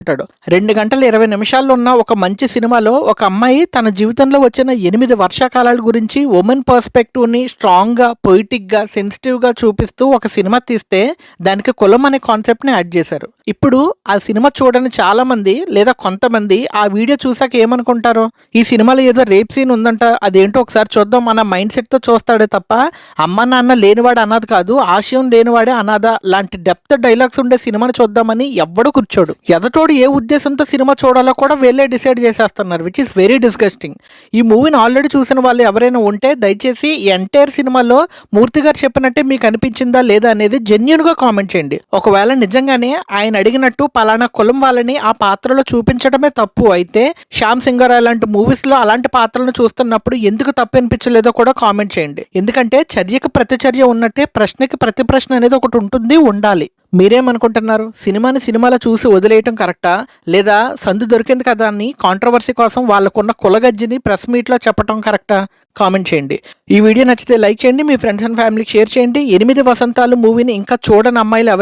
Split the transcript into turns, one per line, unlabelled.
అంటాడు. 2 గంటల 20 నిమిషాల్లో ఉన్న ఒక మంచి సినిమాలో ఒక అమ్మాయి తన జీవితంలో వచ్చిన 8 వర్షాకాలాల గురించి ఉమెన్ పర్స్పెక్టివ్‌ని స్ట్రాంగ్‌గా, పొయిటిక్‌గా, సెన్సిటివ్‌గా చూపిస్తూ ఒక సినిమా తీస్తే దానికి కులం అనే కాన్సెప్ట్‌ని యాడ్ చేశారు. ఇప్పుడు ఆ సినిమా చూడని చాలామంది లేదా కొంతమంది ఆ వీడియో చూసాక ఏమనుకుంటారు? ఈ సినిమాలో ఏదో రేప్ సీన్ ఉందంట, అదేంటో ఒకసారి చూద్దాం అన్న మైండ్ సెట్‌తో చూస్తాడే తప్ప అమ్మ నాన్న లేనివాడు అనాథ కాదు, ఆశయం లేనివాడే అనాథ లాంటి డెప్త్ డైలాగ్స్ ఉండే సినిమాని చూద్దామని ఎవ్వడు కూర్చోడు. ఎదటోడు ఏ ఉద్దేశంతో సినిమా చూడాలో కూడా వీళ్ళే డిసైడ్ చేసేస్తున్నారు, విచ్ ఇస్ వెరీ డిస్గస్టింగ్. ఈ మూవీని ఆల్రెడీ చూసిన వాళ్ళు ఎవరైనా ఉంటే దయచేసి ఈ ఎంటైర్ సినిమాలో మూర్తి గారు చెప్పినట్టే మీకు అనిపించిందా లేదా అనేది జెన్యూన్గా కామెంట్ చేయండి. ఒకవేళ నిజంగానే ఆయన అడిగినట్టు పలానా కులం వాళ్ళని ఆ పాత్రలో చూపించడమే తప్పు అయితే శ్యామ్ సింగరాయ్ లాంటి మూవీస్లో అలాంటి పాత్రలను చూస్తున్నప్పుడు ఎందుకు తప్పు అనిపించలేదో కూడా కామెంట్ చేయండి. ఎందుకంటే చర్యకు ప్రతిచర్య ఉన్నట్టే ప్రశ్నకి ప్రతి ప్రశ్న అనేది ఒకటి ఉంటుంది, ఉండాలి. మీరేమనుకుంటున్నారు? సినిమాని సినిమాలో చూసి వదిలేయటం కరెక్టా, లేదా సందు దొరికింది కదా అని కాంట్రవర్సీ కోసం వాళ్ళకున్న కులగజ్జిని ప్రెస్ మీట్లో చెప్పడం కరెక్టా? కామెంట్ చేయండి. ఈ వీడియో నచ్చితే లైక్ చేయండి, మీ ఫ్రెండ్స్ అండ్ ఫ్యామిలీకి షేర్ చేయండి. 8 వసంతాలు మూవీని ఇంకా చూడని అమ్మాయిలు ఎవరైనా